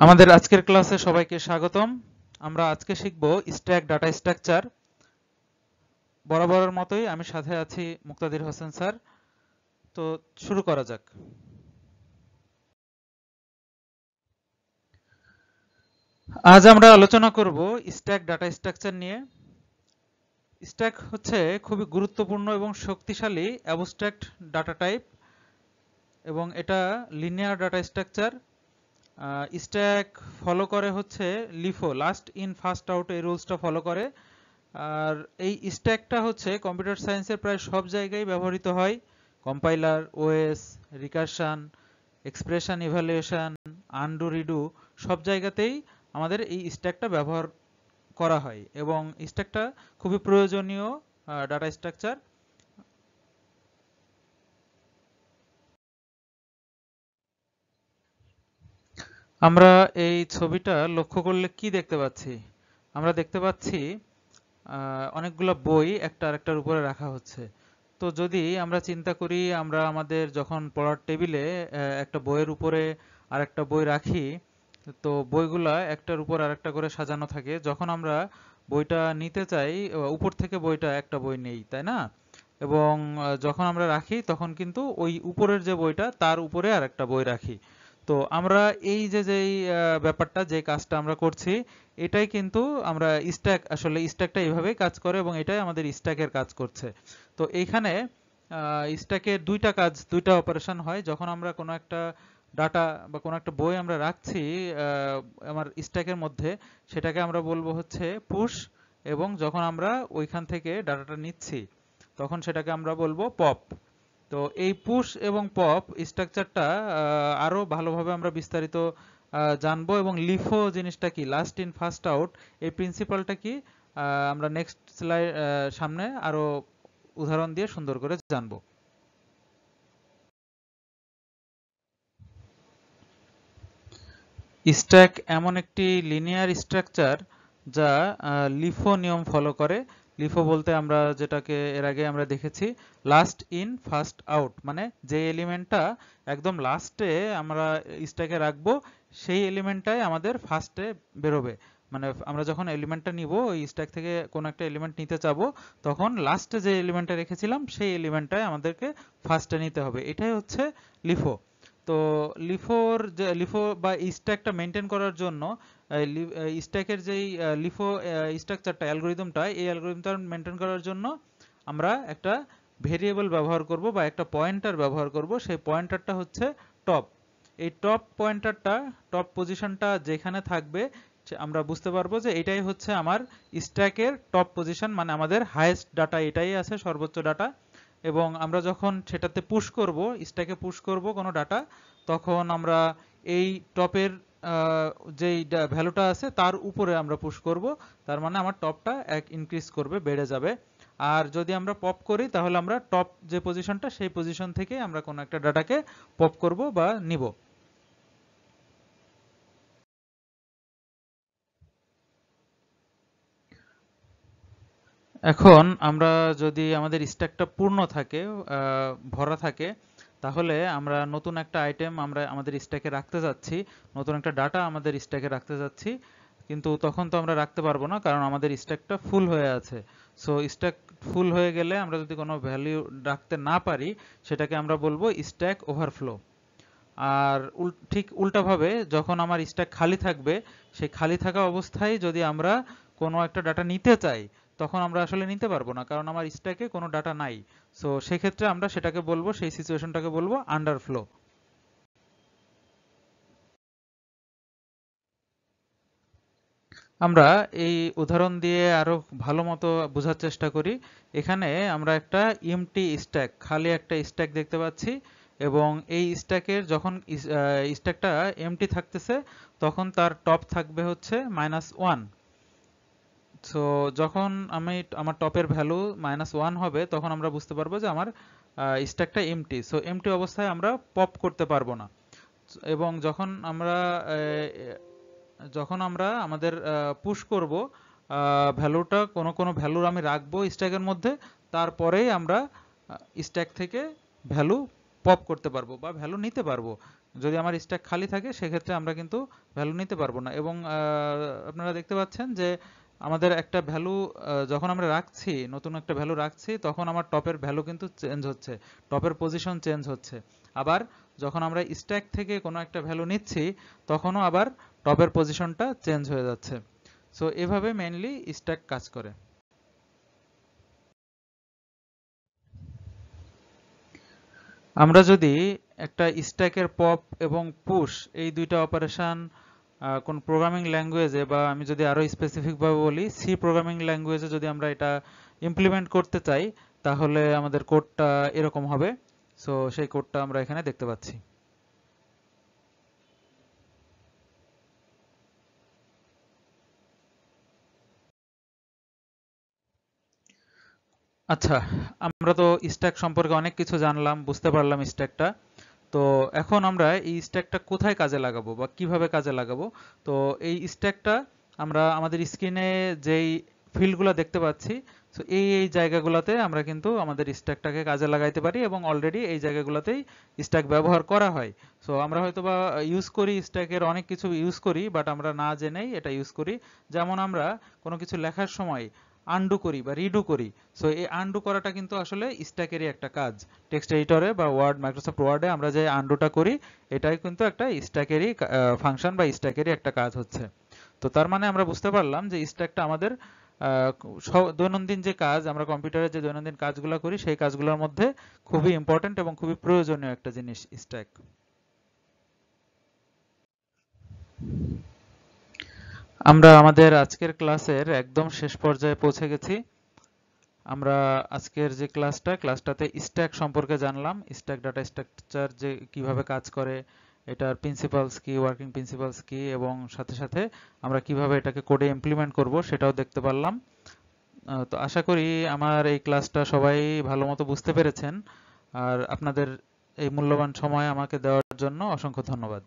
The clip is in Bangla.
আমাদের আজকের ক্লাসে সবাইকে স্বাগতম। আমরা আজকে শিখব স্ট্যাক ডাটা স্ট্রাকচার। বরাবরের মতোই আমি সাথে আছি মুক্তাদির হোসেন স্যার। তো শুরু করা যাক। আজ আমরা আলোচনা করব স্ট্যাক ডাটা স্ট্রাকচার নিয়ে। স্ট্যাক হচ্ছে খুবই গুরুত্বপূর্ণ এবং শক্তিশালী অ্যাবস্ট্রাক্ট ডাটা টাইপ এবং এটা linear data structure. Stack follow করে হচ্ছে LIFO, last in first out, এই রুলসটা ফলো করে। আর এই স্ট্যাকটা হচ্ছে কম্পিউটার সায়েন্সের প্রায় সব জায়গায় ব্যবহৃত হয়। Compiler, OS, recursion, expression evaluation, undo redo, সব জায়গাতেই আমাদের এই স্ট্যাকটা ব্যবহার করা হয় এবং স্ট্যাকটা খুবই প্রয়োজনীয় ডাটা স্ট্রাকচার। আমরা এই ছবিটা লক্ষ্য করলে কি দেখতে পাচ্ছি? আমরা দেখতে পাচ্ছি অনেকগুলো বই একটা আরেকটার উপরে রাখা হচ্ছে। তো যদি আমরা চিন্তা করি, আমরা আমাদের যখন পড়ার টেবিলে একটা বইয়ের উপরে আরেকটা বই রাখি, তো বইগুলা একটার উপর আরেকটা করে সাজানো থাকে। যখন আমরা বইটা নিতে চাই, উপর থেকে বইটা একটা বই নেই, তাই না? এবং যখন আমরা রাখি তখন কিন্তু ওই উপরের যে বইটা তার উপরে আরেকটা বই রাখি। তো আমরা এই যে যেই ব্যাপারটা, যে কাজটা আমরা করছি, এটাই কিন্তু আমরা স্ট্যাক, আসলে স্ট্যাকটা এইভাবেই কাজ করে এবং এটাই আমাদের স্ট্যাকের কাজ করছে। তো এইখানে স্ট্যাকের দুইটা কাজ, দুইটা অপারেশন হয়। যখন আমরা কোনো একটা ডাটা বা কোনো একটা বই আমরা রাখছি আমার স্ট্যাকের মধ্যে, সেটাকে আমরা বলবো হচ্ছে পুশ, এবং যখন আমরা ওইখান থেকে ডাটাটা নিচ্ছি তখন সেটাকে আমরা বলবো পপ। তো এই পুশ এবং পপ স্ট্রাকচারটা আরো ভালোভাবে আমরা বিস্তারিত জানবো, এবং লিফো জিনিসটা কি, লাস্ট ইন ফার্স্ট আউট, এই প্রিন্সিপালটা কি, আমরা নেক্সট স্লাইড সামনে আরো উদাহরণ দিয়ে সুন্দর করে জানবো। স্ট্যাক এমন একটি লিনিয়ার স্ট্রাকচার যা লিফো নিয়ম ফলো করে। লিফো বলতে আমরা যেটাকে এর আগে আমরা দেখেছি, লাস্ট ইন ফার্স্ট আউট, মানে যে এলিমেন্টটা একদম লাস্টে আমরা স্ট্যাকে রাখবো সেই এলিমেন্টটাই আমাদের ফার্স্টে বেরোবে। মানে আমরা যখন এলিমেন্টটা নিব, ওই স্ট্যাক থেকে কোনো একটা এলিমেন্ট নিতে চাবো, তখন লাস্টে যে এলিমেন্টটা রেখেছিলাম সেই এলিমেন্টটাই আমাদেরকে ফার্স্টে নিতে হবে। এটাই হচ্ছে লিফো। তো লিফো বা স্ট্যাকটা মেনটেন করার জন্য স্ট্যাকের যেই লিফো স্ট্রাকচারটা, অ্যালগোরিদমটা, এই অ্যালগোরিদমটা মেনটেন করার জন্য আমরা একটা ভেরিয়েবল ব্যবহার করব বা একটা পয়েন্টার ব্যবহার করব। সেই পয়েন্টারটা হচ্ছে টপ। এই টপ পয়েন্টারটা, টপ পজিশনটা যেখানে থাকবে, আমরা বুঝতে পারবো যে এটাই হচ্ছে আমার স্ট্যাকের টপ পজিশন, মানে আমাদের হাইয়েস্ট ডাটা এটাই আছে, সর্বোচ্চ ডাটা। এবং আমরা যখন সেটাতে পুশ করব, স্ট্যাকে পুশ করব কোনো ডাটা, তখন আমরা এই টপের যেই ভ্যালুটা আছে তার উপরে আমরা পুশ করব। তার মানে আমার টপটা এক ইনক্রিজ করবে, বেড়ে যাবে। আর যদি আমরা পপ করি, তাহলে আমরা টপ যে পজিশনটা, সেই পজিশন থেকে আমরা কোনো একটা ডাটাকে পপ করব বা নিব। এখন আমরা যদি আমাদের স্ট্যাকটা পূর্ণ থাকে, ভরা থাকে, তাহলে আমরা নতুন একটা আইটেম আমরা আমাদের স্ট্যাকে রাখতে যাচ্ছি, নতুন একটা ডাটা আমাদের স্ট্যাকে রাখতে যাচ্ছি। কিন্তু তখন তো আমরা রাখতে পারবো না, কারণ আমাদের স্ট্যাকটা ফুল হয়ে আছে। সো স্ট্যাক ফুল হয়ে গেলে আমরা যদি কোনো ভ্যালু রাখতে না পারি, সেটাকে আমরা বলবো স্ট্যাক ওভারফ্লো। আর ঠিক উল্টাভাবে, যখন আমার স্ট্যাক খালি থাকবে, সেই খালি থাকা অবস্থায় যদি আমরা কোনো একটা ডাটা নিতে চাই, তখন আমরা আসলে নিতে পারবো না, কারণ আমার স্ট্যাকে কোনো ডাটা নাই। সো সেক্ষেত্রে আমরা সেটাকে বলবো, সেই সিচুয়েশনটাকে বলবো আন্ডারফ্লো। আমরা এই উদাহরণ দিয়ে আরো ভালো মতো বোঝার চেষ্টা করি। এখানে আমরা একটা এমটি স্ট্যাক, খালি একটা স্ট্যাক দেখতে পাচ্ছি, এবং এই স্ট্যাকের যখন স্ট্যাকটা এমটি থাকতেছে, তখন তার টপ থাকবে হচ্ছে -1। সো যখন আমি আমার টপের ভ্যালু -1 হবে, তখন আমরা বুঝতে পারবো যে আমার স্ট্যাকটা এমটি। সো এমটি অবস্থায় আমরা পপ করতে পারবো না। এবং যখন আমরা আমাদের পুশ করব, ভ্যালুটা কোনো কোনো ভ্যালু আমি রাখবো স্ট্যাকের মধ্যে, তারপরেই আমরা স্ট্যাক থেকে ভ্যালু পপ করতে পারবো বা ভ্যালু নিতে পারবো। যদি আমার স্ট্যাক খালি থাকে সেক্ষেত্রে আমরা কিন্তু ভ্যালু নিতে পারবো না। এবং আপনারা দেখতে পাচ্ছেন যে আমাদের একটা ভ্যালু যখন আমরা রাখছি, নতুন একটা ভ্যালু রাখছি, তখন আমার টপের ভ্যালু কিন্তু চেঞ্জ হচ্ছে, টপের পজিশন চেঞ্জ হচ্ছে। আবার যখন আমরা স্ট্যাক থেকে কোনো একটা ভ্যালু নিচ্ছি তখনও আবার টপের পজিশনটা চেঞ্জ হয়ে যাচ্ছে। সো এভাবে মেইনলি স্ট্যাক কাজ করে। আমরা যদি একটা স্ট্যাকের পপ এবং পুশ এই দুইটা অপারেশন কোন প্রোগ্রামিং ল্যাঙ্গুয়েজে, বা আমি যদি আরো স্পেসিফিক ভাবে বলি সি প্রোগ্রামিং ল্যাঙ্গুয়েজে যদি আমরা এটা ইমপ্লিমেন্ট করতে চাই, তাহলে আমাদের কোডটা এরকম হবে। সো সেই কোডটা আমরা এখানে দেখতে পাচ্ছি। আচ্ছা, আমরা তো স্ট্যাক সম্পর্কে অনেক কিছু জানলাম, বুঝতে পারলাম স্ট্যাকটা। তো এখন আমরা এই স্ট্যাকটা কোথায় কাজে লাগাবো বা কিভাবে কাজে লাগাবো? তো এই স্ট্যাকটা আমরা আমাদের স্ক্রিনে যেই ফিল্ডগুলো দেখতে পাচ্ছি, সো এই জায়গাগুলোতে আমরা কিন্তু আমাদের স্ট্যাকটাকে কাজে লাগাইতে পারি, এবং অলরেডি এই জায়গাগুলোতেই স্ট্যাক ব্যবহার করা হয়। সো আমরা হয়তোবা ইউজ করি, স্ট্যাকের অনেক কিছু ইউজ করি, বাট আমরা না জেনেই এটা ইউজ করি। যেমন আমরা কোনো কিছু লেখার সময় আনডু করি বা রিডু করি। সো এই আনডু করাটা কিন্তু আসলে স্ট্যাকেরই একটা কাজ। টেক্সট এডিটরে বা মাইক্রোসফট ওয়ার্ডে আমরা যে আনডুটা করি, এটাই কিন্তু একটা স্ট্যাকেরই ফাংশন বা স্ট্যাকেরই একটা কাজ হচ্ছে। তো তার মানে আমরা বুঝতে পারলাম যে স্ট্যাকটা আমাদের দৈনন্দিন যে কাজ, আমরা কম্পিউটারে যে দৈনন্দিন কাজগুলো করি সেই কাজগুলোর মধ্যে খুবই ইম্পর্টেন্ট এবং খুবই প্রয়োজনীয় একটা জিনিস স্ট্যাক। আমরা আমাদের আজকের ক্লাসের একদম শেষ পর্যায়ে পৌঁছে গেছি। আমরা আজকের যে ক্লাসটাতে স্ট্যাক সম্পর্কে জানলাম, স্ট্যাক ডাটা স্ট্রাকচার যে কিভাবে কাজ করে, এটার প্রিন্সিপালস কি, ওয়ার্কিং প্রিন্সিপালস কি, এবং সাথে সাথে আমরা কিভাবে এটাকে কোডে ইমপ্লিমেন্ট করব সেটাও দেখতে পারলাম। তো আশা করি আমার এই ক্লাসটা সবাই ভালো মতো বুঝতে পেরেছেন। আর আপনাদের এই মূল্যবান সময় আমাকে দেওয়ার জন্য অসংখ্য ধন্যবাদ।